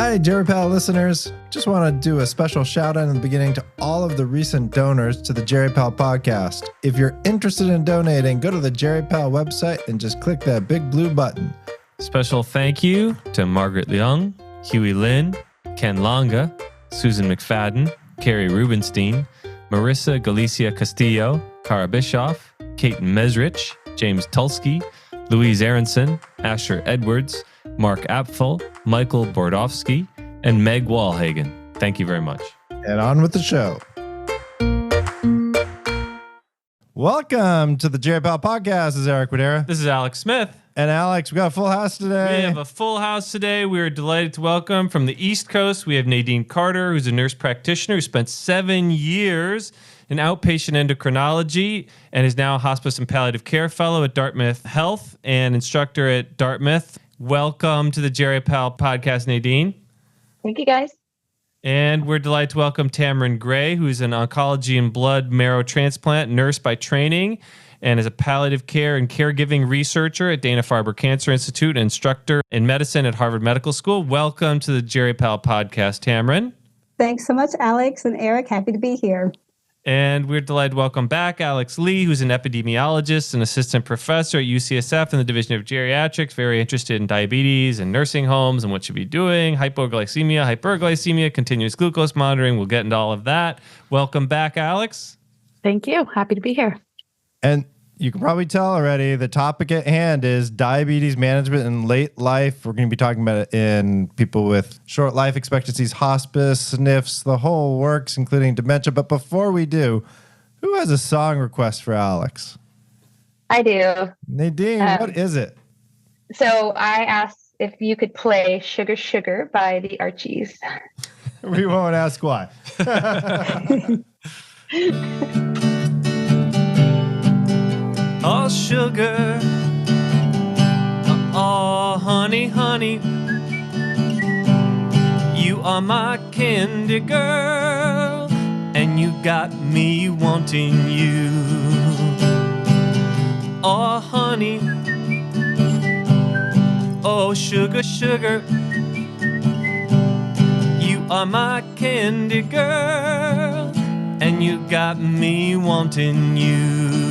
Hi, Jerry Pal listeners. Just want to do a special shout out in the beginning to all of the recent donors to the Jerry Pal podcast. If you're interested in donating, go to the Jerry Pal website and just click that big blue button. Special thank you to Margaret Leung, Huey Lin, Ken Longa, Susan McFadden, Carrie Rubenstein, Marissa Galicia Castillo, Cara Bischoff, Kate Mesrich, James Tulsky, Louise Aronson, Asher Edwards, Mark Apfel, Michael Bordowski, and Meg Walhagen. Thank you very much. And on with the show. Welcome to the Jerry Pal podcast. This is Eric Widera. This is Alex Smith. And Alex, we got a full house today. We have a full house today. We are delighted to welcome from the East Coast, we have Nadine Carter, who's a nurse practitioner who spent 7 years in outpatient endocrinology and is now a hospice and palliative care fellow at Dartmouth Health and instructor at Dartmouth. Welcome to the Jerry Pal podcast, Nadine. Thank you, guys. And we're delighted to welcome Tamryn Gray, who's an oncology and blood marrow transplant nurse by training and is a palliative care and caregiving researcher at Dana Farber Cancer Institute and instructor in medicine at Harvard Medical School. Welcome to the Jerry Pal podcast, Tamryn. Thanks so much, Alex and Eric. Happy to be here. And we're delighted to welcome back Alex Lee, who's an epidemiologist and assistant professor at UCSF in the Division of Geriatrics, very interested in diabetes and nursing homes and what should be doing, hypoglycemia, hyperglycemia, continuous glucose monitoring. We'll get into all of that. Welcome back, Alex. Thank you. Happy to be here. And you can probably tell already, the topic at hand is diabetes management in late life. We're going to be talking about it in people with short life expectancies, hospice, SNFs, the whole works, including dementia. But before we do, who has a song request for Alex? I do. Nadine, what is it? So I asked if you could play Sugar Sugar by the Archies. We won't ask why. Oh, sugar, oh, honey, honey, you are my candy girl, and you got me wanting you. Oh, honey, oh, sugar, sugar, you are my candy girl, and you got me wanting you.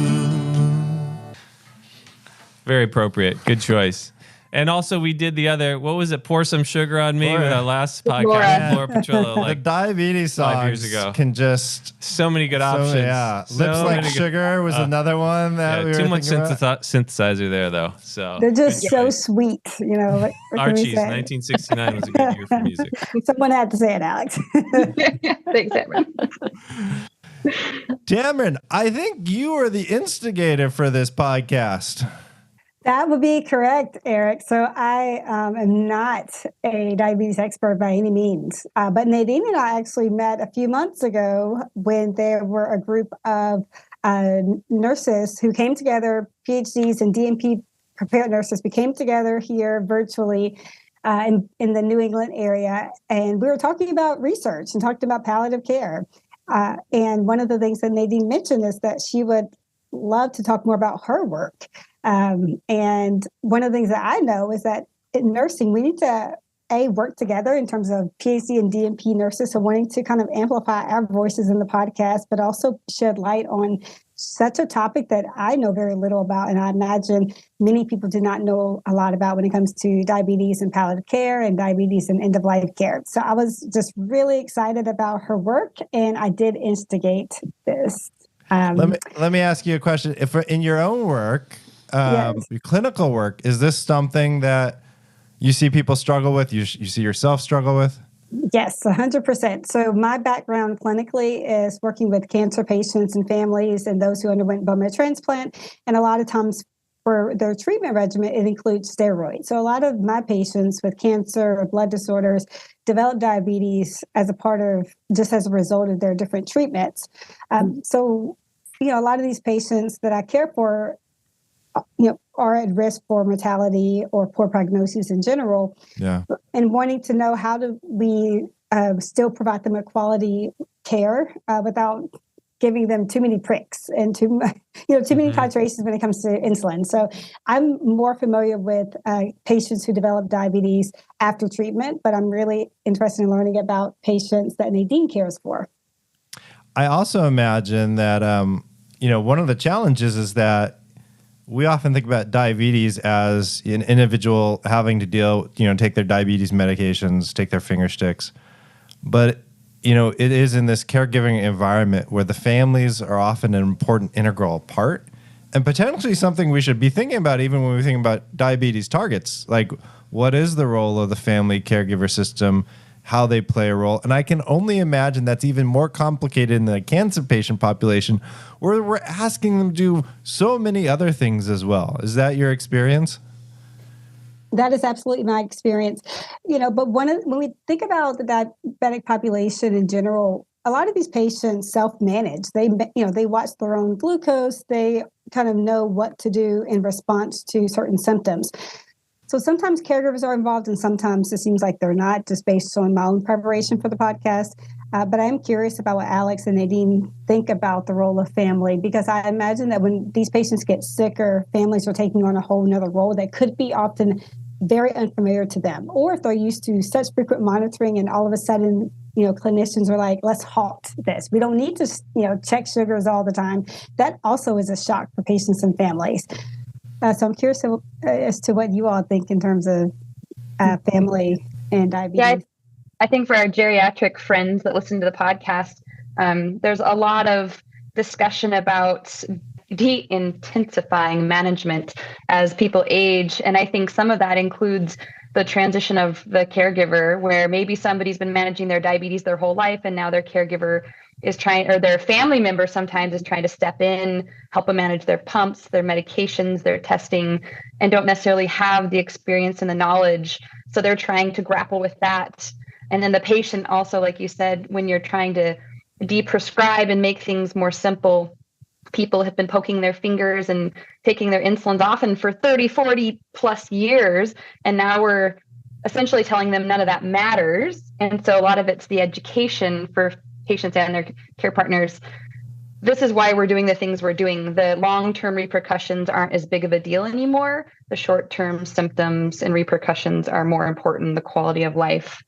Very appropriate. Good choice. And also we did the other, what was it? Pour Some Sugar on Me with our last podcast, Laura Petrillo. The diabetes songs 5 years ago. Can just... So many good options. Yeah. So Lips Like Sugar was another one that we were too much about. synthesizer there, though. So they're just so sweet, you know. What Archie's, 1969 was a good year for music. Someone had to say it, Alex. Thanks, Tamryn. Tamryn, I think you are the instigator for this podcast. That would be correct, Eric. So I am not a diabetes expert by any means, but Nadine and I actually met a few months ago when there were a group of nurses who came together, PhDs and DNP prepared nurses. We came together here virtually in the New England area, and we were talking about research and talked about palliative care. And one of the things that Nadine mentioned is that she would love to talk more about her work. And one of the things that I know is that in nursing, we need to work together in terms of PhD and DNP nurses. So wanting to kind of amplify our voices in the podcast, but also shed light on such a topic that I know very little about. And I imagine many people do not know a lot about when it comes to diabetes and palliative care and diabetes and end-of-life care. So I was just really excited about her work, and I did instigate this. Let me ask you a question. If in your own work, yes. your clinical work, is this something that you see people struggle with? You see yourself struggle with? Yes, 100%. So my background clinically is working with cancer patients and families and those who underwent bone marrow transplant. And a lot of times for their treatment regimen, it includes steroids. So a lot of my patients with cancer or blood disorders develop diabetes as a part of, just as a result of their different treatments. So, a lot of these patients that I care for, are at risk for mortality or poor prognosis in general. Yeah. And wanting to know, how do we still provide them a quality care without giving them too many pricks and too many titrations when it comes to insulin. So I'm more familiar with patients who develop diabetes after treatment, but I'm really interested in learning about patients that Nadine cares for. I also imagine that, one of the challenges is that we often think about diabetes as an individual having to take their diabetes medications, take their finger sticks. But, it is in this caregiving environment where the families are often an important integral part and potentially something we should be thinking about even when we think about diabetes targets. Like, what is the role of the family caregiver system, how they play a role? And I can only imagine that's even more complicated in the cancer patient population where we're asking them to do so many other things as well. Is that your experience? That is absolutely my experience. But when we think about the diabetic population in general, a lot of these patients self-manage. They watch their own glucose. They kind of know what to do in response to certain symptoms. So sometimes caregivers are involved and sometimes it seems like they're not, just based on my own preparation for the podcast. But I'm curious about what Alex and Nadine think about the role of family, because I imagine that when these patients get sicker, families are taking on a whole nother role that could be often very unfamiliar to them. Or if they're used to such frequent monitoring and all of a sudden, clinicians are like, let's halt this. We don't need to, check sugars all the time. That also is a shock for patients and families. So I'm curious as to what you all think in terms of family and diabetes. Yeah, I think for our geriatric friends that listen to the podcast, there's a lot of discussion about de-intensifying management as people age. And I think some of that includes the transition of the caregiver, where maybe somebody's been managing their diabetes their whole life and now their caregiver is trying, or their family member sometimes is trying to step in, help them manage their pumps, their medications, their testing, and don't necessarily have the experience and the knowledge. So they're trying to grapple with that. And then the patient also, like you said, when you're trying to deprescribe and make things more simple, people have been poking their fingers and taking their insulins often for 30, 40 plus years. And now we're essentially telling them none of that matters. And so a lot of it's the education for patients and their care partners. This is why we're doing the things we're doing. The long-term repercussions aren't as big of a deal anymore. The short-term symptoms and repercussions are more important, the quality of life.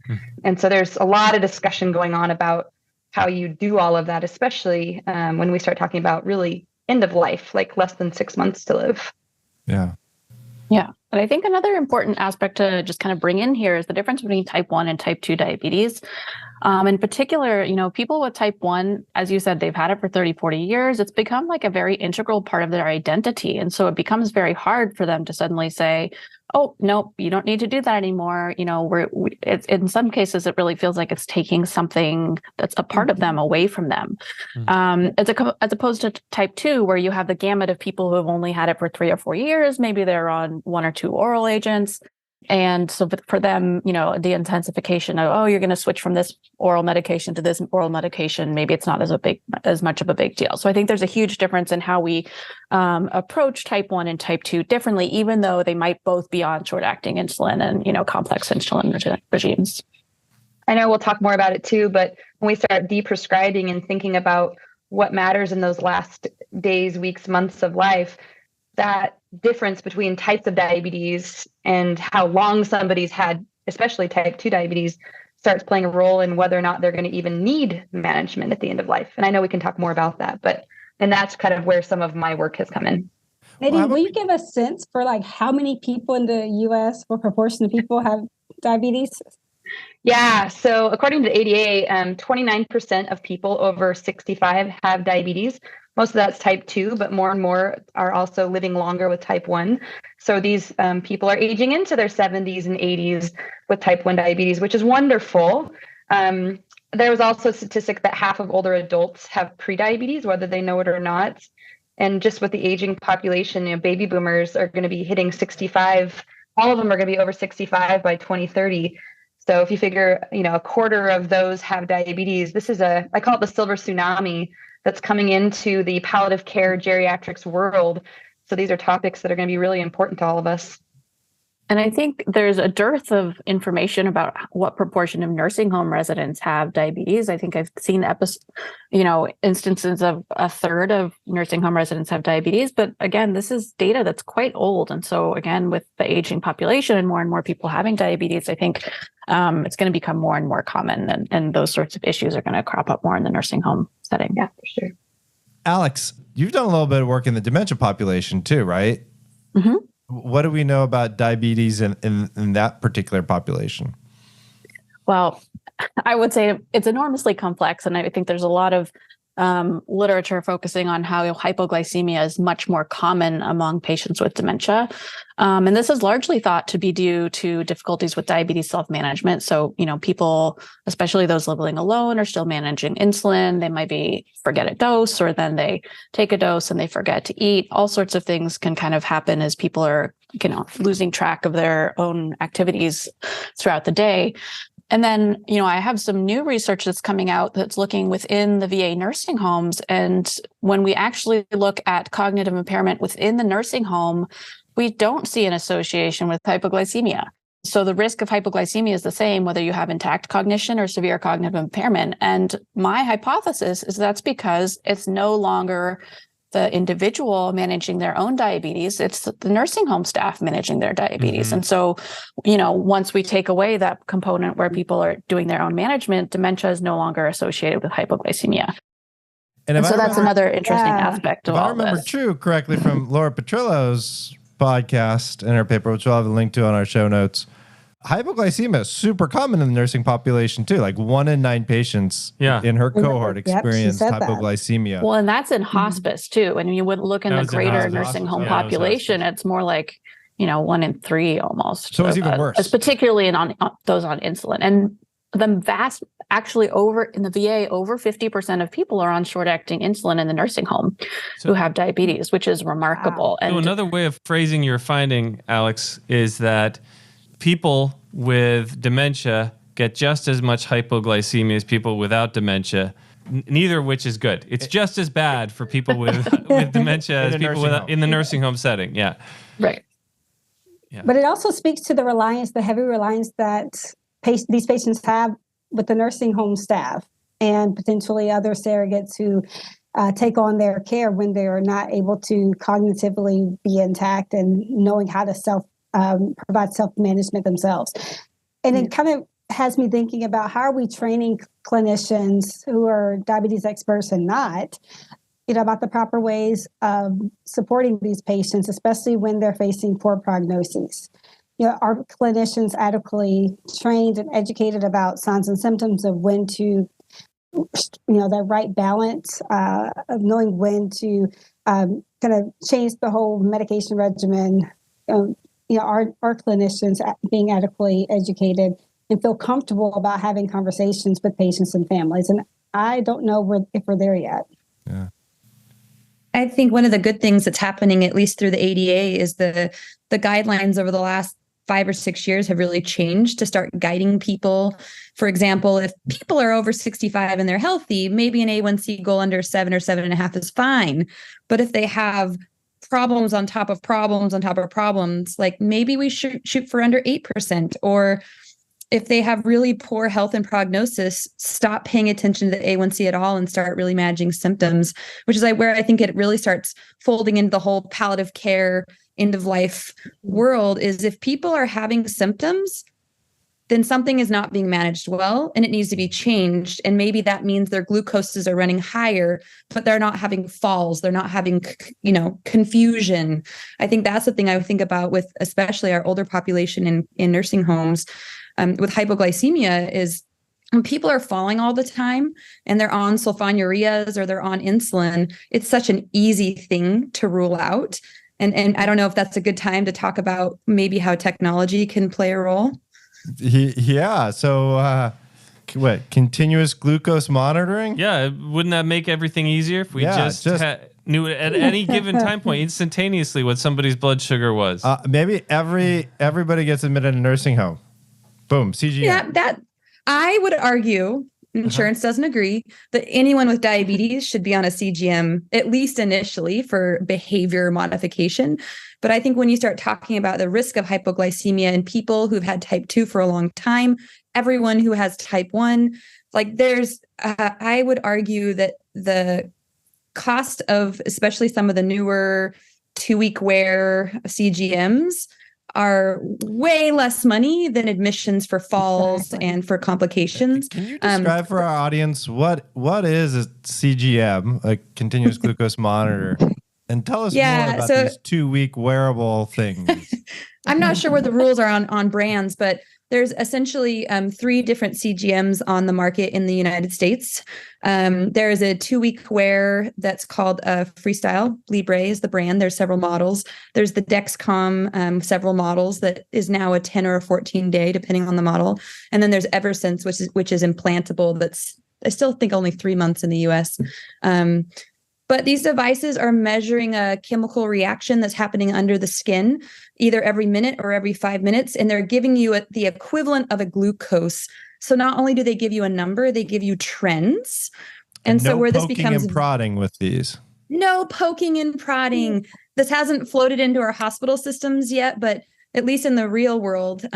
And so there's a lot of discussion going on about how you do all of that, especially when we start talking about really end of life, like less than 6 months to live. Yeah. Yeah. But I think another important aspect to just kind of bring in here is the difference between type 1 and type 2 diabetes. In particular, people with type 1, as you said, they've had it for 30, 40 years. It's become like a very integral part of their identity. And so it becomes very hard for them to suddenly say, oh, no, you don't need to do that anymore. It's, in some cases, it really feels like it's taking something that's a part of them away from them. As opposed to type 2, where you have the gamut of people who have only had it for 3 or 4 years. Maybe they're on 1 or 2 oral agents. And so for them, the intensification of, oh, you're going to switch from this oral medication to this oral medication, maybe it's not as much of a big deal. So I think there's a huge difference in how we approach type 1 and type 2 differently, even though they might both be on short-acting insulin and, complex insulin regimes. I know we'll talk more about it too, but when we start deprescribing and thinking about what matters in those last days, weeks, months of life, that difference between types of diabetes and how long somebody's had, especially type 2 diabetes, starts playing a role in whether or not they're going to even need management at the end of life. And I know we can talk more about that, and that's kind of where some of my work has come in. Nadine, will you give a sense for how many people in the U.S., what proportion of people have diabetes? Yeah. So according to the ADA, 29% of people over 65 have diabetes. Most of that's type 2, but more and more are also living longer with type 1. So these people are aging into their 70s and 80s with type 1 diabetes, which is wonderful. There was also a statistic that half of older adults have prediabetes, whether they know it or not. And just with the aging population, baby boomers are going to be hitting 65. All of them are going to be over 65 by 2030. So if you figure, a quarter of those have diabetes, this is I call it the silver tsunami that's coming into the palliative care geriatrics world. So these are topics that are going to be really important to all of us. And I think there's a dearth of information about what proportion of nursing home residents have diabetes. I think I've seen instances of a third of nursing home residents have diabetes. But again, this is data that's quite old. And so again, with the aging population and more people having diabetes, I think it's going to become more and more common. And those sorts of issues are going to crop up more in the nursing home setting. Yeah, for sure. Alex, you've done a little bit of work in the dementia population too, right? Mm-hmm. What do we know about diabetes in that particular population? Well, I would say it's enormously complex. And I think there's a lot of literature focusing on how hypoglycemia is much more common among patients with dementia. And this is largely thought to be due to difficulties with diabetes self-management. So, people, especially those living alone, are still managing insulin. They might forget a dose, or then they take a dose and they forget to eat. All sorts of things can kind of happen as people are, losing track of their own activities throughout the day. And then, I have some new research that's coming out that's looking within the VA nursing homes. And when we actually look at cognitive impairment within the nursing home, we don't see an association with hypoglycemia. So the risk of hypoglycemia is the same, whether you have intact cognition or severe cognitive impairment. And my hypothesis is that's because it's no longer the individual managing their own diabetes, it's the nursing home staff managing their diabetes. Mm-hmm. And so, once we take away that component where people are doing their own management, dementia is no longer associated with hypoglycemia. And so that's another interesting aspect of all this. If I remember true correctly from Laura Petrillo's podcast and her paper, which we'll have a link to on our show notes, hypoglycemia is super common in the nursing population too. Like 1 in 9 patients in her cohort experienced hypoglycemia. Well, and that's in hospice too. And you would look in the greater nursing home population, it's more like, 1 in 3 almost. So it's even worse. It's particularly on those on insulin. And the actually in the VA, over 50% of people are on short-acting insulin in the nursing home who have diabetes, which is remarkable. Wow. So another way of phrasing your finding, Alex, is that people with dementia get just as much hypoglycemia as people without dementia, neither of which is good. It's just as bad for people with dementia as people in the nursing home setting. Yeah. Right. Yeah. But it also speaks to the heavy reliance that these patients have with the nursing home staff and potentially other surrogates who take on their care when they are not able to cognitively be intact and knowing how to provide self-management themselves. And it kind of has me thinking about how are we training clinicians who are diabetes experts and not, about the proper ways of supporting these patients, especially when they're facing poor prognoses. Are clinicians adequately trained and educated about signs and symptoms of when to, the right balance of knowing when to kind of change the whole medication regimen? Our clinicians being adequately educated and feel comfortable about having conversations with patients and families. And I don't know if we're there yet. Yeah. I think one of the good things that's happening, at least through the ADA, is the guidelines over the last 5 or 6 years have really changed to start guiding people. For example, if people are over 65 and they're healthy, maybe an A1C goal under 7 or 7.5 is fine. But if they have problems on top of problems on top of problems, like maybe we should shoot for under 8%. Or if they have really poor health and prognosis, stop paying attention to the A1C at all and start really managing symptoms, which is where I think it really starts folding into the whole palliative care end of life world. Is if people are having symptoms, then something is not being managed well and it needs to be changed. And maybe that means their glucoses are running higher, but they're not having falls. They're not having, confusion. I think that's the thing I would think about with especially our older population in nursing homes with hypoglycemia is when people are falling all the time and they're on sulfonylureas or they're on insulin, it's such an easy thing to rule out. And I don't know if that's a good time to talk about maybe how technology can play a role. Yeah. So, continuous glucose monitoring? Yeah. Wouldn't that make everything easier if we just knew at any given time point instantaneously what somebody's blood sugar was? Maybe everybody gets admitted in a nursing home. Boom. CGM. Yeah. That I would argue Insurance doesn't agree that anyone with diabetes should be on a CGM, at least initially, for behavior modification. But I think when you start talking about the risk of hypoglycemia in people who've had type 2 for a long time, everyone who has type 1, like I would argue that the cost of especially some of the newer 2-week wear CGMs are way less money than admissions for falls and for complications. Can you describe for our audience what is a CGM, a continuous glucose monitor, and tell us more about these 2-week wearable things? I'm not sure what the rules are on brands, but there's essentially 3 different CGMs on the market in the United States. There is a 2-week wear that's called Freestyle. Libre is the brand. There's several models. There's the Dexcom, several models that is now a 10 or a 14 day, depending on the model. And then there's Eversense, which is implantable. That's, I still think, only 3 months in the US. But these devices are measuring a chemical reaction that's happening under the skin, either every minute or every 5 minutes, and they're giving you the equivalent of a glucose. So not only do they give you a number, they give you trends. And so where this becomes and prodding with these. No poking and prodding. This hasn't floated into our hospital systems yet, but at least in the real world,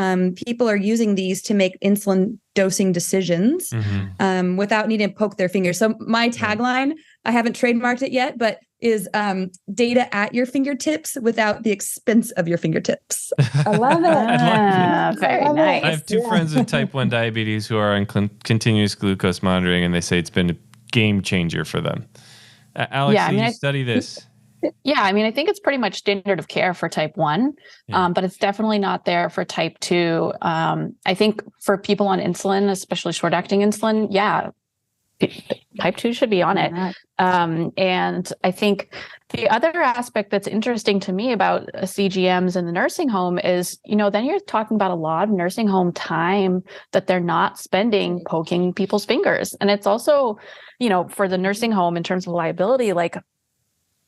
people are using these to make insulin dosing decisions without needing to poke their fingers. So my tagline, I haven't trademarked it yet, but is data at your fingertips without the expense of your fingertips. I love it. Very nice. I have 2 friends with type 1 diabetes who are on continuous glucose monitoring, and they say it's been a game changer for them. Alex, you study this. Yeah, I mean, I think it's pretty much standard of care for type 1, but it's definitely not there for type 2. I think for people on insulin, especially short-acting insulin, type 2 should be on it. And I think the other aspect that's interesting to me about CGMs in the nursing home is, then you're talking about a lot of nursing home time that they're not spending poking people's fingers. And it's also, for the nursing home in terms of liability, like,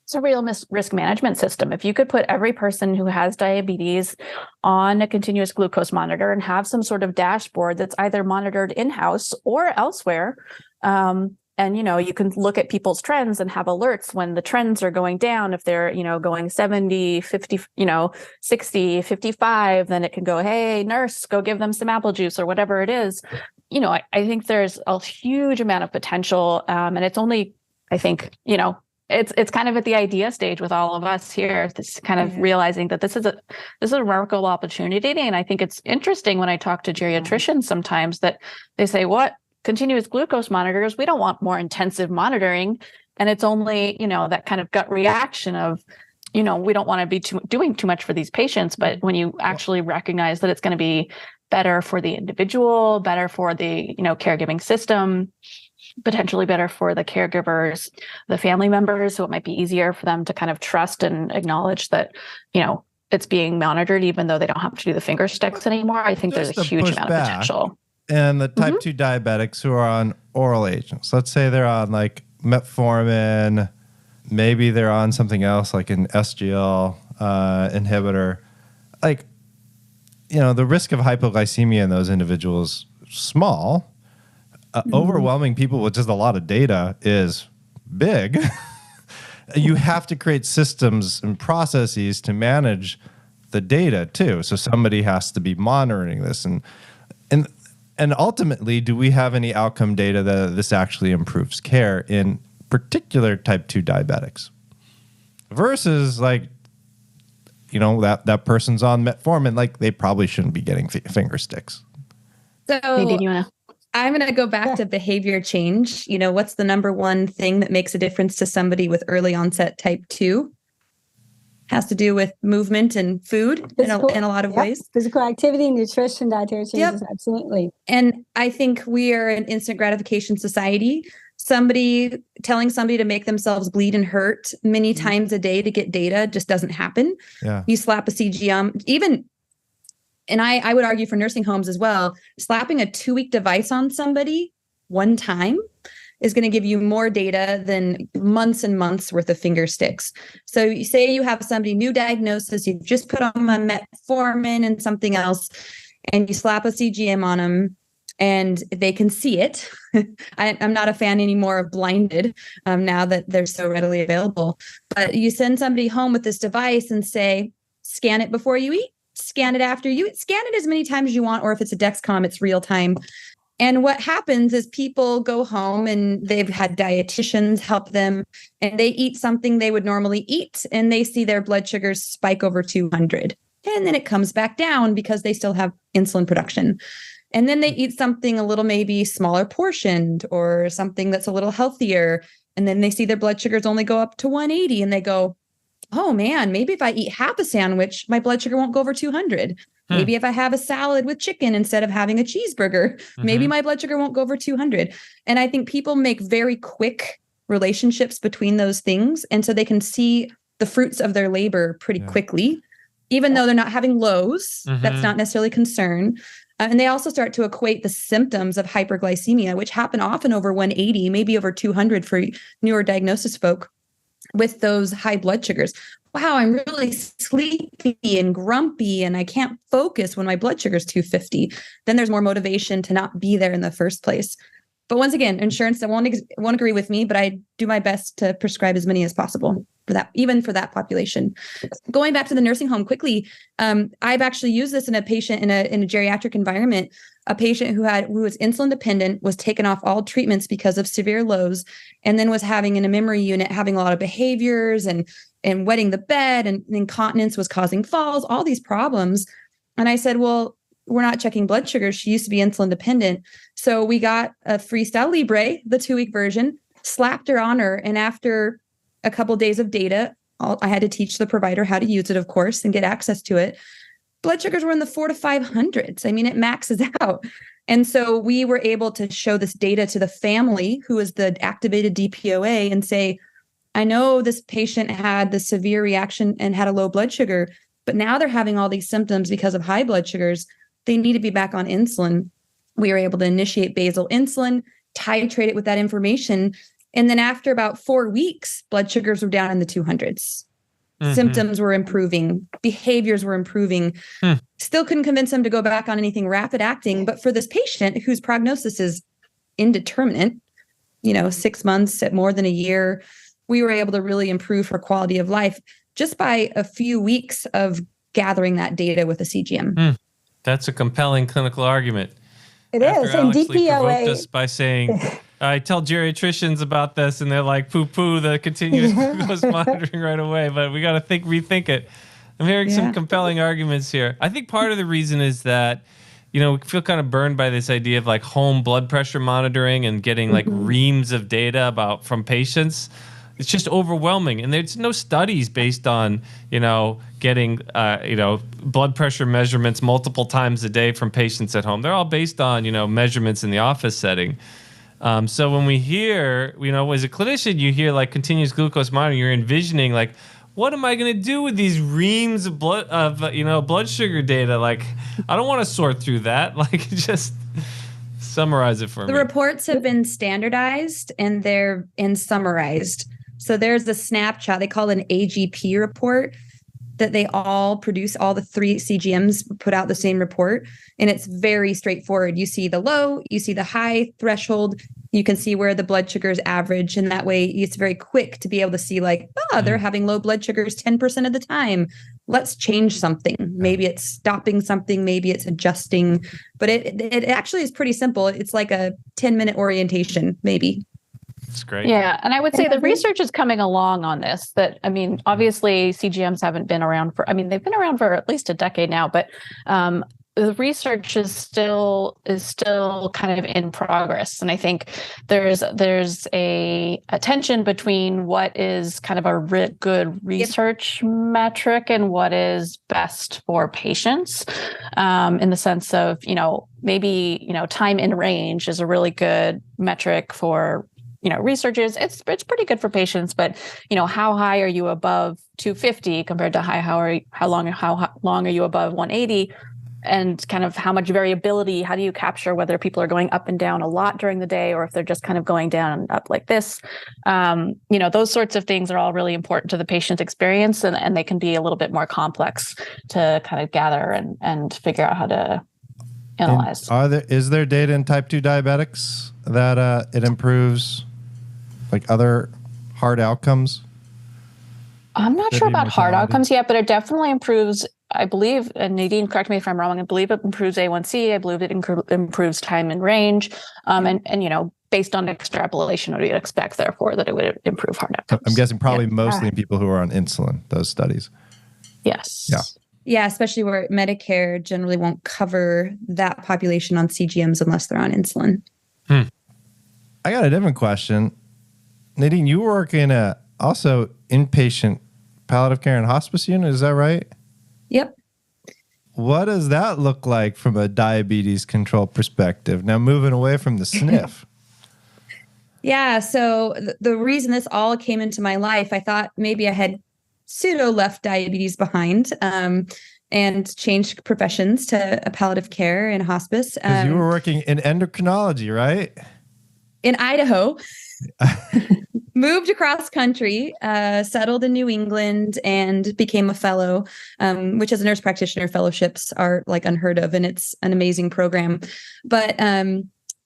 it's a real risk management system. If you could put every person who has diabetes on a continuous glucose monitor and have some sort of dashboard that's either monitored in-house or elsewhere, and, you can look at people's trends and have alerts when the trends are going down. If they're, going 70, 50, 60, 55, then it can go, hey, nurse, go give them some apple juice or whatever it is. I think there's a huge amount of potential. And it's only, I think, it's kind of at the idea stage with all of us here, this kind of realizing that this is a remarkable opportunity. And I think it's interesting when I talk to geriatricians sometimes that they say, what? Continuous glucose monitors, we don't want more intensive monitoring. And it's only, that kind of gut reaction of, we don't want to be doing too much for these patients. But when you actually recognize that it's going to be better for the individual, better for the, caregiving system, potentially better for the caregivers, the family members, so it might be easier for them to kind of trust and acknowledge that, it's being monitored, even though they don't have to do the finger sticks anymore. I think there's a huge amount of potential. And the type 2 diabetics who are on oral agents, let's say they're on like metformin, maybe they're on something else like an SGL inhibitor. Like, the risk of hypoglycemia in those individuals is small. Overwhelming people with just a lot of data is big. You have to create systems and processes to manage the data too. So somebody has to be monitoring this. And ultimately, do we have any outcome data that this actually improves care in particular type 2 diabetics? Versus like, that person's on metformin, like they probably shouldn't be getting finger sticks. So Nadine, you want to? I'm going to go back to behavior change. What's the number one thing that makes a difference to somebody with early onset type 2? Has to do with movement and food in a lot of ways. Physical activity, nutrition, dietary changes, absolutely. And I think we are an instant gratification society. Telling somebody to make themselves bleed and hurt many times a day to get data just doesn't happen. Yeah. You slap a CGM, and I would argue for nursing homes as well, slapping a 2-week device on somebody one time is going to give you more data than months and months worth of finger sticks. So you say you have somebody, new diagnosis, you've just put on metformin and something else, and you slap a CGM on them. and they can see it. I'm not a fan anymore of blinded now that they're so readily available. But you send somebody home with this device and say, scan it before you eat, scan it after you eat, scan it as many times as you want, or if it's a Dexcom, it's real time. And what happens is people go home and they've had dietitians help them, and they eat something they would normally eat, and they see their blood sugars spike over 200. And then it comes back down because they still have insulin production. And then they eat something a little maybe smaller portioned or something that's a little healthier. And then they see their blood sugars only go up to 180, and they go, oh man, maybe if I eat half a sandwich, my blood sugar won't go over 200. Maybe if I have a salad with chicken instead of having a cheeseburger, maybe my blood sugar won't go over 200. And I think people make very quick relationships between those things. And so they can see the fruits of their labor pretty quickly, even though they're not having lows. That's not necessarily concern. And they also start to equate the symptoms of hyperglycemia, which happen often over 180, maybe over 200 for newer diagnosis folk, with those high blood sugars. Wow, I'm really sleepy and grumpy and I can't focus when my blood sugar is 250. Then there's more motivation to not be there in the first place. But once again, insurance won't agree with me, but I do my best to prescribe as many as possible for that, even for that population. Going back to the nursing home quickly, I've actually used this in a patient in a geriatric environment, a patient who was insulin dependent, was taken off all treatments because of severe lows, and then was having in a memory unit, having a lot of behaviors and wetting the bed, and incontinence was causing falls, all these problems. And I said, well, we're not checking blood sugar. She used to be insulin dependent. So we got a Freestyle Libre, the 2-week version, slapped her on her. And after a couple of days of data, I had to teach the provider how to use it, of course, and get access to it. Blood sugars were in the 400 to 500s. I mean, it maxes out. And so we were able to show this data to the family, who is the activated DPOA, and say, I know this patient had the severe reaction and had a low blood sugar, but now they're having all these symptoms because of high blood sugars. They need to be back on insulin. We were able to initiate basal insulin, titrate it with that information. And then after about 4 weeks, blood sugars were down in the 200s. Symptoms were improving. Behaviors were improving. Still couldn't convince them to go back on anything rapid acting. But for this patient whose prognosis is indeterminate, 6 months at more than a year, we were able to really improve her quality of life just by a few weeks of gathering that data with a CGM. That's a compelling clinical argument. It is. And DPOA provoked us by saying, I tell geriatricians about this and they're like, poo-poo, the continuous glucose monitoring right away. But we got to rethink it. I'm hearing some compelling arguments here. I think part of the reason is that, we feel kind of burned by this idea of like home blood pressure monitoring and getting like reams of data from patients. It's just overwhelming. And there's no studies based on, getting, blood pressure measurements multiple times a day from patients at home. They're all based on, measurements in the office setting. So when we hear, as a clinician, you hear like continuous glucose monitoring, you're envisioning like, what am I going to do with these reams of blood sugar data? Like, I don't want to sort through that. Like, just summarize it for me. The reports have been standardized and they're summarized. So there's a snapshot, they call it an AGP report, that they all produce, all the 3 CGMs put out the same report. And it's very straightforward. You see the low, you see the high threshold, you can see where the blood sugars average. And that way it's very quick to be able to see like, they're having low blood sugars 10% of the time. Let's change something. Maybe it's stopping something, maybe it's adjusting, but it actually is pretty simple. It's like a 10-minute orientation, maybe. It's great. Yeah. And I would say the research is coming along on this, obviously CGMs haven't been around they've been around for at least a decade now, but the research is still kind of in progress. And I think there's a tension between what is kind of a good research metric and what is best for patients, in the sense of, maybe, time in range is a really good metric for researchers. It's pretty good for patients, but how high are you above 250 compared to how long are you above 180, and kind of how much variability, how do you capture whether people are going up and down a lot during the day or if they're just kind of going down and up like this. Those sorts of things are all really important to the patient experience, and they can be a little bit more complex to kind of gather and figure out how to analyzed. Is there data in type 2 diabetics that it improves like other hard outcomes? I'm not sure about hard mortality? outcomes yet, but it definitely improves, I believe, and Nadine, correct me if I'm wrong, I believe it improves A1C. I believe it improves time in range. And based on extrapolation, what you'd expect, therefore, that it would improve hard outcomes. I'm guessing probably mostly in people who are on insulin, those studies. Yes. Yeah. Yeah, especially where Medicare generally won't cover that population on CGMs unless they're on insulin. I got a different question. Nadine, you work in a also inpatient palliative care and hospice unit, is that right? Yep. What does that look like from a diabetes control perspective? Now, moving away from the sniff. Yeah, so the reason this all came into my life, I thought maybe I had pseudo left diabetes behind and changed professions to a palliative care and hospice. Because you were working in endocrinology, right? In Idaho. Moved across country, settled in New England, and became a fellow, which as a nurse practitioner, fellowships are like unheard of, and it's an amazing program. But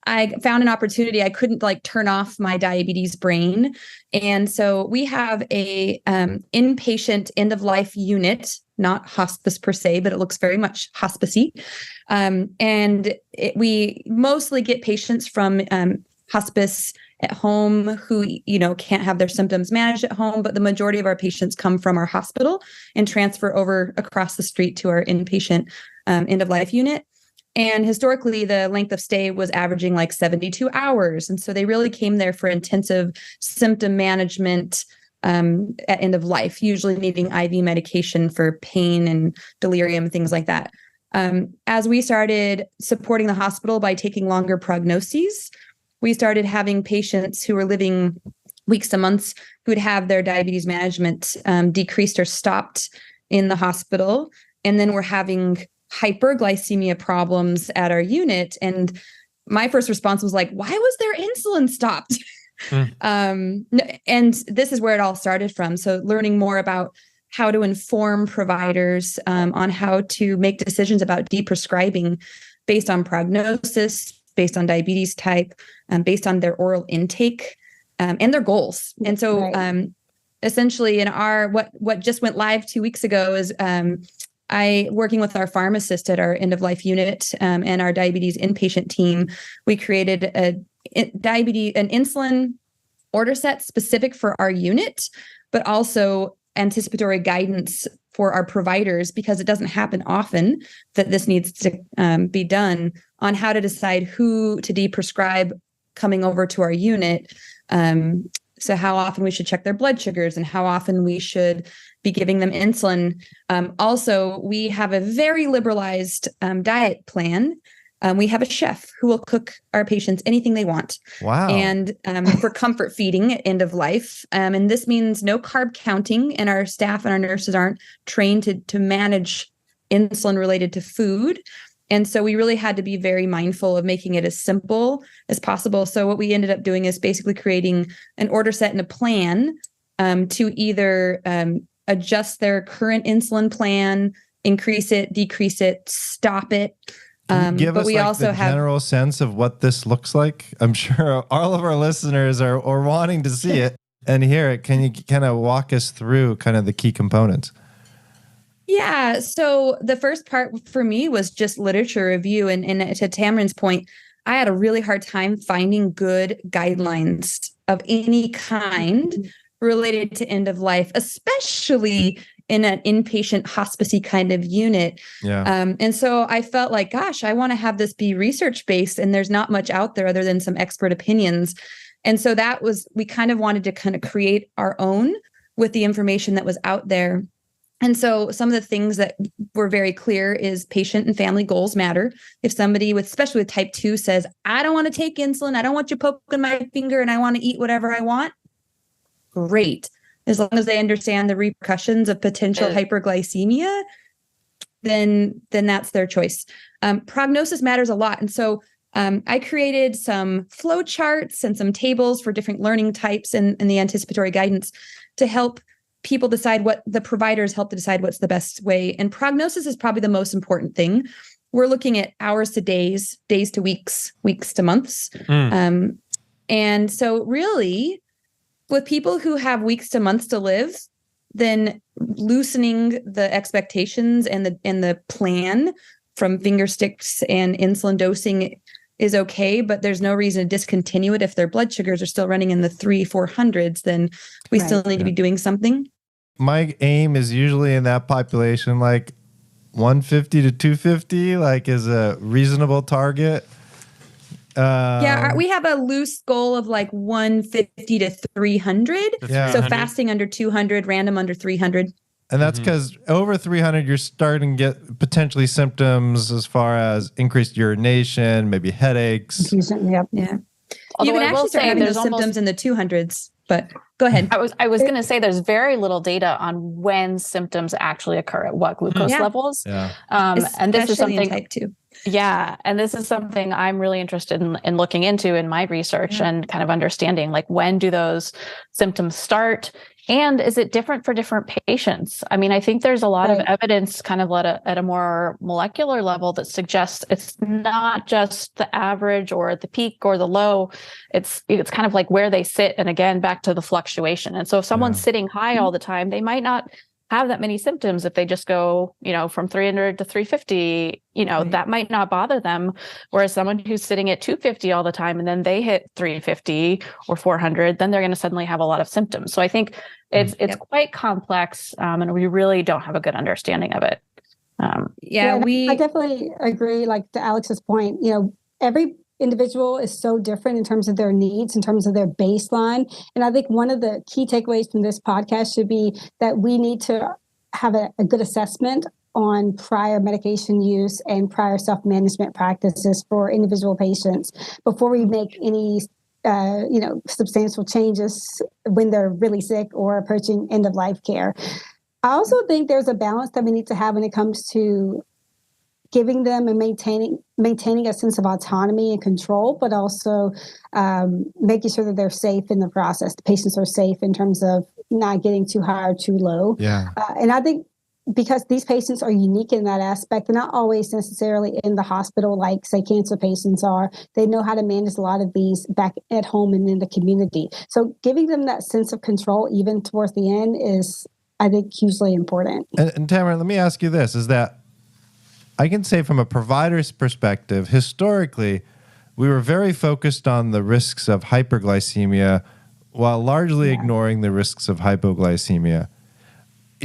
I found an opportunity. I couldn't like turn off my diabetes brain. And so we have a inpatient end-of-life unit, not hospice per se, but it looks very much hospice-y. We mostly get patients from hospice at home who, can't have their symptoms managed at home, but the majority of our patients come from our hospital and transfer over across the street to our inpatient end-of-life unit. And historically, the length of stay was averaging like 72 hours. And so they really came there for intensive symptom management at end of life, usually needing IV medication for pain and delirium, things like that. As we started supporting the hospital by taking longer prognoses, we started having patients who were living weeks to months who would have their diabetes management decreased or stopped in the hospital. And then we're having hyperglycemia problems at our unit. And my first response was like, why was their insulin stopped? And this is where it all started from. So learning more about how to inform providers on how to make decisions about deprescribing based on prognosis, based on diabetes type, based on their oral intake and their goals. And so essentially in what just went live 2 weeks ago is I, working with our pharmacist at our end-of-life unit and our diabetes inpatient team, we created an insulin order set specific for our unit, but also anticipatory guidance for our providers, because it doesn't happen often that this needs to be done, on how to decide who to deprescribe coming over to our unit. So how often we should check their blood sugars and how often we should be giving them insulin. Also, we have a very liberalized diet plan. We have a chef who will cook our patients anything they want. Wow. And for comfort feeding at end of life. And this means no carb counting, and our staff and our nurses aren't trained to manage insulin related to food. And so we really had to be very mindful of making it as simple as possible. So what we ended up doing is basically creating an order set and a plan to either adjust their current insulin plan, increase it, decrease it, stop it. Give but us we also the have general sense of what this looks like. I'm sure all of our listeners are wanting to see it and hear it. Can you kind of walk us through kind of the key components? Yeah. So the first part for me was just literature review. And to Tamryn's point, I had a really hard time finding good guidelines of any kind related to end of life, especially in an inpatient hospice kind of unit. Yeah. And so I felt like, gosh, I want to have this be research-based, and there's not much out there other than some expert opinions. And so we kind of wanted to kind of create our own with the information that was out there. And so some of the things that were very clear is patient and family goals matter. If somebody especially with type 2 says, I don't want to take insulin, I don't want you poking my finger, and I want to eat whatever I want, great. As long as they understand the repercussions of potential hyperglycemia, then that's their choice. Prognosis matters a lot. And so I created some flow charts and some tables for different learning types and the anticipatory guidance to help people decide, what the providers help to decide what's the best way. And prognosis is probably the most important thing. we're looking at hours to days, days to weeks, weeks to months. And so really, with people who have weeks to months to live, then loosening the expectations and the plan from finger sticks and insulin dosing is okay, but there's no reason to discontinue it. If their blood sugars are still running in the 300-400s, then we still need to be doing something. My aim is usually in that population, like 150 to 250, like is a reasonable target. We have a loose goal of like 150 to 300. So fasting under 200, random under 300. And that's because over 300, you're starting to get potentially symptoms as far as increased urination, maybe headaches. Yep. Yeah. Although You can I will actually start say having there's those symptoms in the 200s, but go ahead. I was going to say there's very little data on when symptoms actually occur at what glucose levels. Yeah. And this is something in type 2. Yeah. And this is something I'm really interested in looking into in my research and kind of understanding, like, when do those symptoms start? And is it different for different patients? I mean, I think there's a lot of evidence kind of at a more molecular level that suggests it's not just the average or the peak or the low. It's kind of like where they sit. And again, back to the fluctuation. And so if someone's sitting high all the time, they might not have that many symptoms. If they just go, from 300 to 350, that might not bother them. Whereas someone who's sitting at 250 all the time and then they hit 350 or 400, then they're going to suddenly have a lot of symptoms. So I think it's quite complex, and we really don't have a good understanding of it. I definitely agree. Like to Alex's point, every individual is so different in terms of their needs, in terms of their baseline. And I think one of the key takeaways from this podcast should be that we need to have a good assessment on prior medication use and prior self-management practices for individual patients before we make any substantial changes when they're really sick or approaching end-of-life care. I also think there's a balance that we need to have when it comes to giving them and maintaining a sense of autonomy and control, but also making sure that they're safe in the process. The patients are safe in terms of not getting too high or too low. Yeah. And I think because these patients are unique in that aspect, they're not always necessarily in the hospital like, say, cancer patients are. They know how to manage a lot of these back at home and in the community. So giving them that sense of control even towards the end is, I think, hugely important. And Tamryn, let me ask you this, is that I can say from a provider's perspective, historically, we were very focused on the risks of hyperglycemia while largely ignoring the risks of hypoglycemia.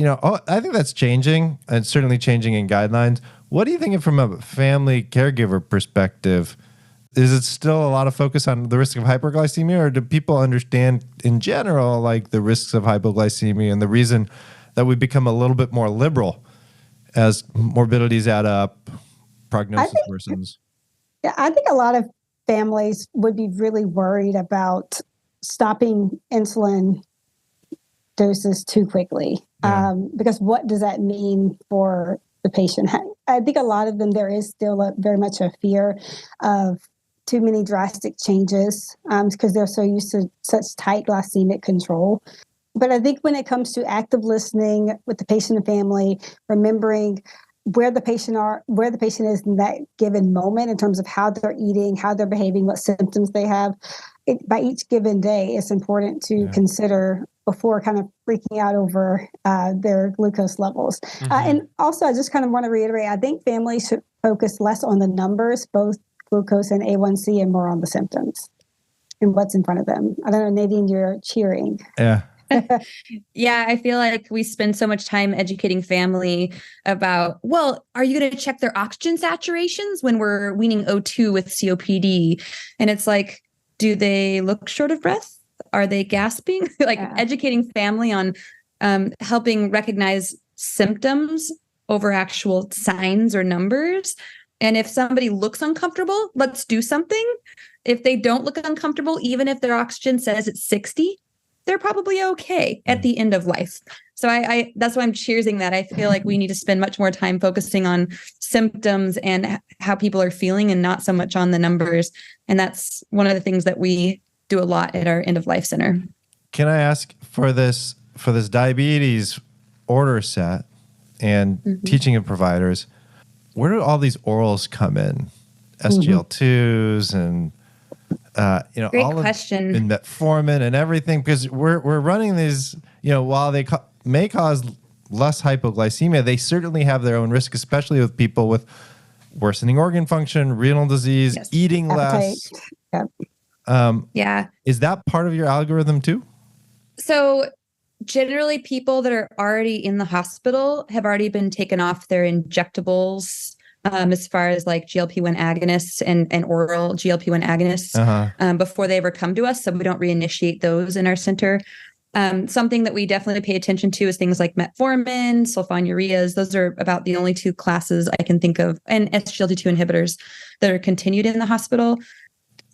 I think that's changing, and certainly changing in guidelines. What do you think from a family caregiver perspective? Is it still a lot of focus on the risk of hyperglycemia, or do people understand in general, like the risks of hypoglycemia and the reason that we become a little bit more liberal as morbidities add up, prognosis worsens? Yeah, I think a lot of families would be really worried about stopping insulin doses too quickly. Because what does that mean for the patient? I think a lot of them, there is still very much a fear of too many drastic changes because they're so used to such tight glycemic control. But I think when it comes to active listening with the patient and family, remembering where the patient is in that given moment in terms of how they're eating, how they're behaving, what symptoms they have, by each given day, it's important to consider before kind of freaking out over their glucose levels. And also, I just kind of want to reiterate, I think families should focus less on the numbers, both glucose and A1C, and more on the symptoms and what's in front of them. I don't know, Nadine, you're cheering. Yeah. Yeah, I feel like we spend so much time educating family about, well, are you going to check their oxygen saturations when we're weaning O2 with COPD? And it's like, do they look short of breath? Are they gasping? Educating family on helping recognize symptoms over actual signs or numbers. And if somebody looks uncomfortable, let's do something. If they don't look uncomfortable, even if their oxygen says it's 60, they're probably okay at the end of life. So I that's why I'm cheersing that. I feel like we need to spend much more time focusing on symptoms and how people are feeling and not so much on the numbers. And that's one of the things that we do a lot at our end of life center. Can I ask for this diabetes order set and teaching of providers, where do all these orals come in? SGLT2s and Great all question. and metformin and everything, because we're running these, while they may cause less hypoglycemia, they certainly have their own risk, especially with people with worsening organ function, renal disease, Yes. eating Appetite. less. Yeah. Is that part of your algorithm too? So generally people that are already in the hospital have already been taken off their injectables, as far as like GLP-1 agonists and oral GLP-1 agonists before they ever come to us. So we don't reinitiate those in our center. Something that we definitely pay attention to is things like metformin, sulfonylureas. Those are about the only two classes I can think of, and SGLT2 inhibitors that are continued in the hospital.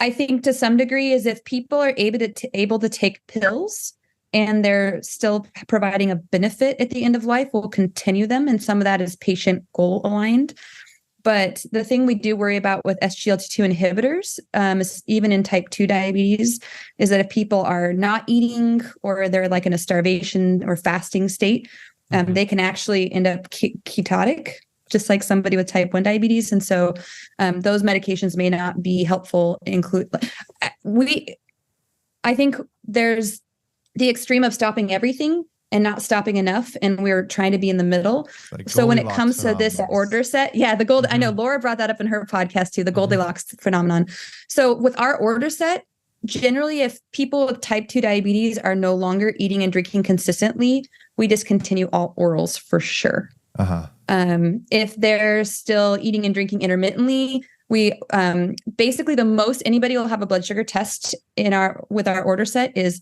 I think to some degree is if people are able to take pills and they're still providing a benefit at the end of life, we'll continue them. And some of that is patient goal aligned. But the thing we do worry about with SGLT2 inhibitors, even in type 2 diabetes, is that if people are not eating or they're like in a starvation or fasting state, they can actually end up ketotic, just like somebody with type 1 diabetes. And so those medications may not be helpful. I think there's the extreme of stopping everything and not stopping enough. And we're trying to be in the middle. Like so when it comes phenomenon. to this order set, the gold, I know Laura brought that up in her podcast too, the Goldilocks phenomenon. So with our order set, generally, if people with type 2 diabetes are no longer eating and drinking consistently, we discontinue all orals for sure. If they're still eating and drinking intermittently, we basically the most anybody will have a blood sugar test with our order set is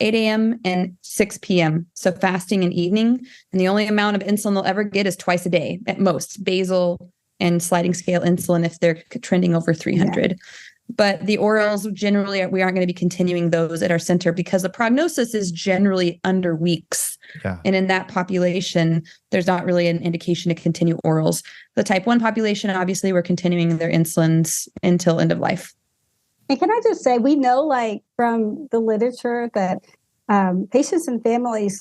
8 a.m. and 6 p.m. So fasting and evening. And the only amount of insulin they'll ever get is twice a day at most, basal and sliding scale insulin if they're trending over 300. Yeah. But the orals, generally, we aren't going to be continuing those at our center because the prognosis is generally under weeks. Yeah. And in that population, there's not really an indication to continue orals. The type 1 population, obviously, we're continuing their insulins until end of life. And can I just say, we know from the literature that patients and families,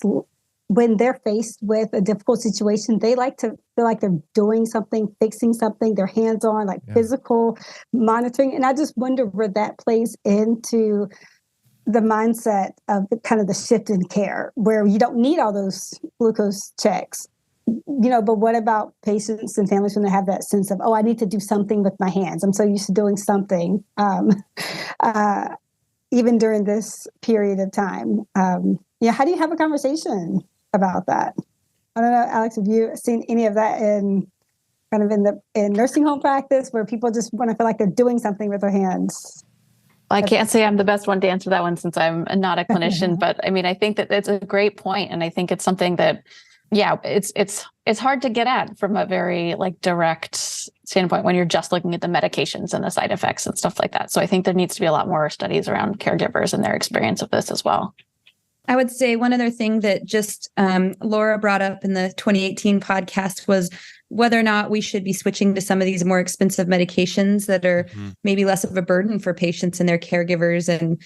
when they're faced with a difficult situation, they like to feel like they're doing something, fixing something, they're hands-on, physical monitoring. And I just wonder where that plays into the mindset of kind of the shift in care, where you don't need all those glucose checks. But what about patients and families when they have that sense of, I need to do something with my hands. I'm so used to doing something, even during this period of time. How do you have a conversation about that? I don't know, Alex, have you seen any of that in nursing home practice where people just want to feel like they're doing something with their hands? I can't say I'm the best one to answer that one since I'm not a clinician, but I mean, I think that it's a great point, and I think it's something that, it's hard to get at from a very direct standpoint when you're just looking at the medications and the side effects and stuff like that. So I think there needs to be a lot more studies around caregivers and their experience of this as well. I would say one other thing that just Laura brought up in the 2018 podcast was whether or not we should be switching to some of these more expensive medications that are maybe less of a burden for patients and their caregivers, and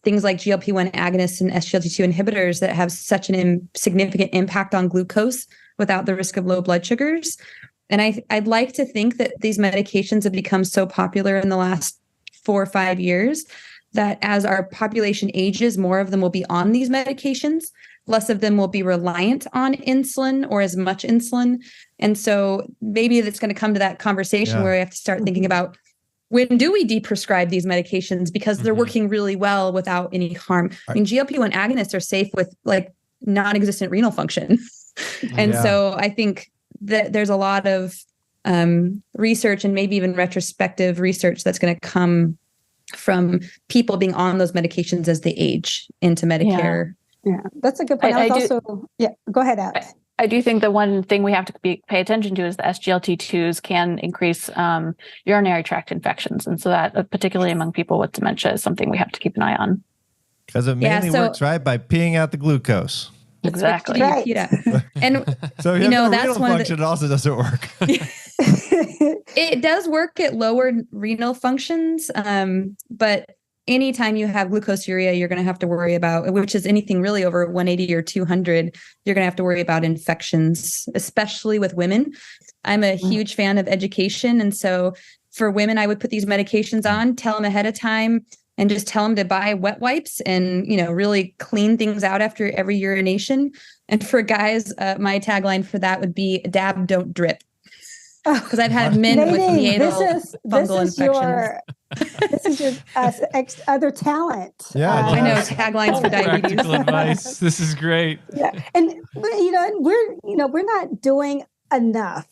things like GLP-1 agonists and SGLT2 inhibitors that have such an significant impact on glucose without the risk of low blood sugars. And I'd like to think that these medications have become so popular in the last 4 or 5 years that as our population ages, more of them will be on these medications. Less of them will be reliant on insulin or as much insulin. And so maybe it's going to come to that conversation where we have to start thinking about, when do we deprescribe these medications because they're working really well without any harm? I mean, GLP-1 agonists are safe with non-existent renal function. And so I think that there's a lot of research and maybe even retrospective research that's going to come from people being on those medications as they age into Medicare. Yeah, that's a good point. Go ahead, Alex. I do think the one thing we have to pay attention to is the SGLT2s can increase urinary tract infections. And so that, particularly among people with dementia, is something we have to keep an eye on. Because it mainly works, by peeing out the glucose. Exactly. Right. And so if you know, that's renal function, it also doesn't work. It does work at lower renal functions, but anytime you have glucosuria, you're going to have to worry about, which is anything really over 180 or 200, you're going to have to worry about infections, especially with women. I'm a huge fan of education. And so for women, I would put these medications on, tell them ahead of time, and just tell them to buy wet wipes and, really clean things out after every urination. And for guys, my tagline for that would be dab, don't drip. Because I've had men Nadine, with neonatal fungal infections. This is your other talent. Yeah, I know, taglines for diabetes. Practical advice. This is great. Yeah, and we're not doing enough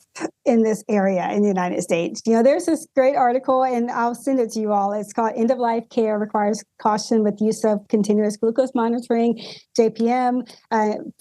in this area in the United States. There's this great article, and I'll send it to you all. It's called "End of Life Care Requires Caution with Use of Continuous Glucose Monitoring," JPM,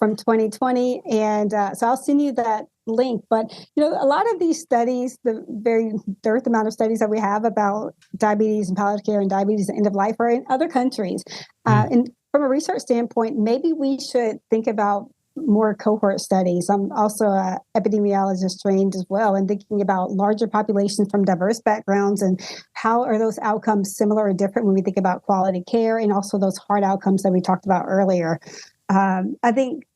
from 2020, and so I'll send you that link. But a lot of these studies, the very dearth amount of studies that we have about diabetes and palliative care and diabetes and end of life are in other countries. And from a research standpoint, maybe we should think about more cohort studies. I'm also an epidemiologist trained as well, and thinking about larger populations from diverse backgrounds and how are those outcomes similar or different when we think about quality care, and also those hard outcomes that we talked about earlier. I think,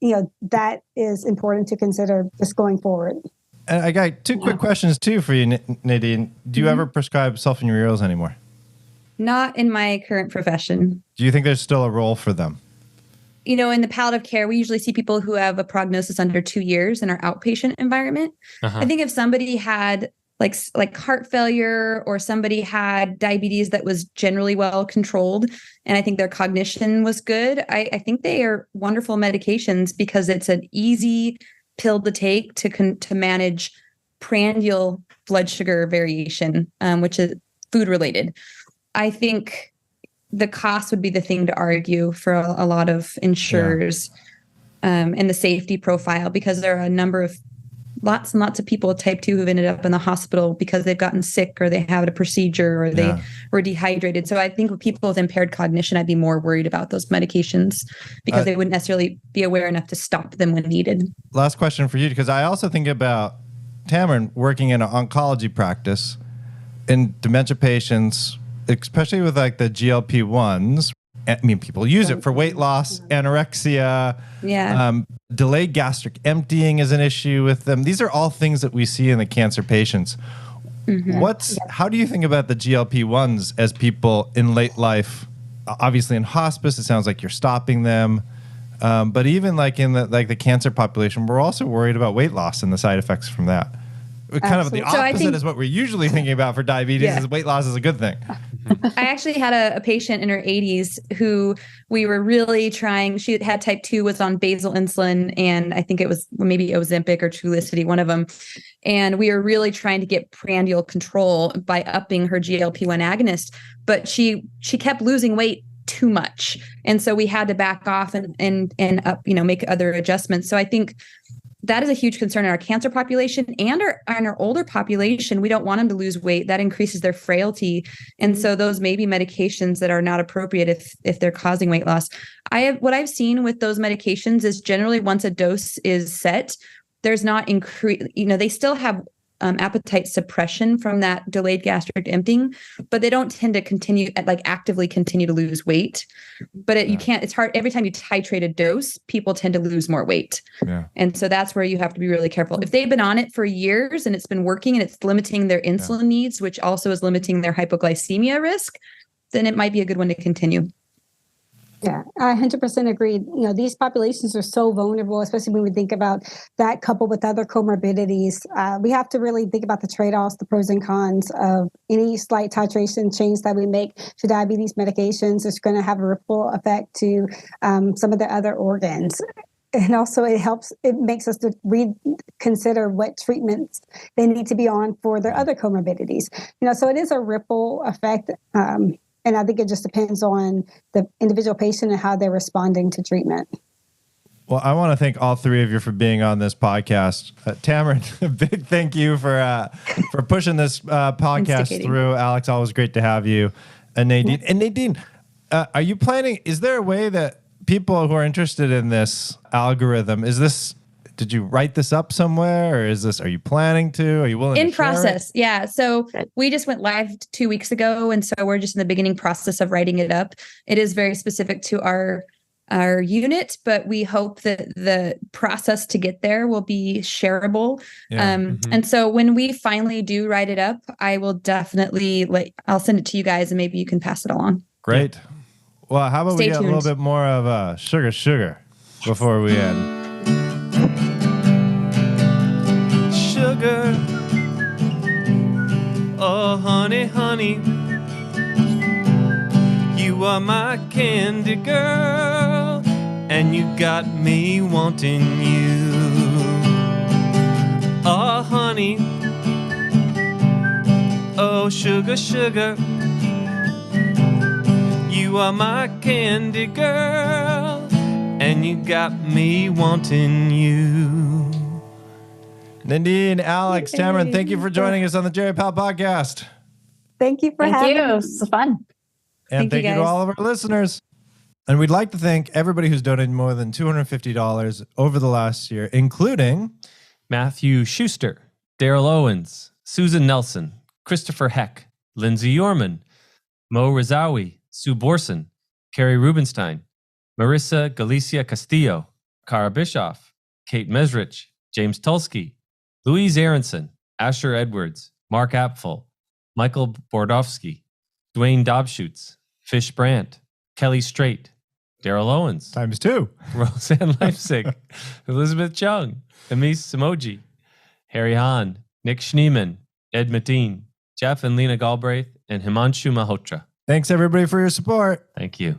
that is important to consider just going forward. And I got two quick questions too for you, Nadine. Do you ever prescribe sulfonylureas anymore? Not in my current profession. Do you think there's still a role for them? In the palliative care, we usually see people who have a prognosis under 2 years in our outpatient environment. I think if somebody had like heart failure, or somebody had diabetes that was generally well controlled, and I think their cognition was good, I think they are wonderful medications because it's an easy pill to take to manage prandial blood sugar variation, which is food related. I think the cost would be the thing to argue for a lot of insurers, and the safety profile, because there are a number of lots and lots of people with type 2 who've ended up in the hospital because they've gotten sick, or they had a procedure, or they were dehydrated. So I think with people with impaired cognition, I'd be more worried about those medications because they wouldn't necessarily be aware enough to stop them when needed. Last question for you, because I also think about Tamryn working in an oncology practice in dementia patients, especially with like the GLP-1s. I mean, people use it for weight loss, anorexia, delayed gastric emptying is an issue with them. These are all things that we see in the cancer patients. How do you think about the GLP-1s as people in late life? Obviously in hospice, it sounds like you're stopping them. But even like in the cancer population, we're also worried about weight loss and the side effects from that. Kind of the opposite is what we're usually thinking about for diabetes, is weight loss is a good thing. I actually had a patient in her 80s who we were really trying. She had type 2, was on basal insulin, and I think it was maybe Ozempic or Trulicity, one of them. And we were really trying to get prandial control by upping her GLP-1 agonist, but she kept losing weight too much. And so we had to back off and up, make other adjustments. So I think that is a huge concern in our cancer population and our older population. We don't want them to lose weight. That increases their frailty. And so those may be medications that are not appropriate if they're causing weight loss. What I've seen with those medications is generally once a dose is set, there's not they still have appetite suppression from that delayed gastric emptying, but they don't tend to actively continue to lose weight. But it's hard. Every time you titrate a dose, people tend to lose more weight. Yeah. And so that's where you have to be really careful. If they've been on it for years and it's been working and it's limiting their insulin needs, which also is limiting their hypoglycemia risk, then it might be a good one to continue. Yeah, I 100% agree. These populations are so vulnerable, especially when we think about that coupled with other comorbidities. We have to really think about the trade-offs, the pros and cons of any slight titration change that we make to diabetes medications. It's going to have a ripple effect to some of the other organs. And also it makes us to reconsider what treatments they need to be on for their other comorbidities. So it is a ripple effect. And I think it just depends on the individual patient and how they're responding to treatment. Well, I want to thank all three of you for being on this podcast. Tamryn, a big thank you for pushing this podcast through. Alex, always great to have you. And Nadine. And Nadine, are you planning, is there a way that people who are interested in this algorithm, is this did you write this up somewhere, or are you planning to? Are you willing In to share process? it? Yeah. So we just went live 2 weeks ago, and so we're just in the beginning process of writing it up. It is very specific to our unit, but we hope that the process to get there will be shareable. Yeah. And so when we finally do write it up, I will definitely I'll send it to you guys, and maybe you can pass it along. Great. Yeah. Well, how about we get a little bit more of sugar before we end? Sugar, oh honey, honey, you are my candy girl, and you got me wanting you. Oh honey, oh sugar, sugar, you are my candy girl, and you got me wanting you. Nadine, Alex, Tamryn, thank you for joining us on the Jerry Pal podcast. Thank you for having me. This was fun. And thank you to all of our listeners. And we'd like to thank everybody who's donated more than $250 over the last year, including Matthew Schuster, Daryl Owens, Susan Nelson, Christopher Heck, Lindsay Yorman, Mo Rizawi, Sue Borson, Carrie Rubenstein, Marissa Galicia Castillo, Cara Bischoff, Kate Mesrich, James Tulsky, Louise Aronson, Asher Edwards, Mark Apfel, Michael Bordowski, Dwayne Dobschutz, Fish Brandt, Kelly Strait, Daryl Owens, ×2, Roseanne Leipzig, Elizabeth Chung, Amis Samoji, Harry Hahn, Nick Schneeman, Ed Mateen, Jeff and Lena Galbraith, and Himanshu Malhotra. Thanks everybody for your support. Thank you.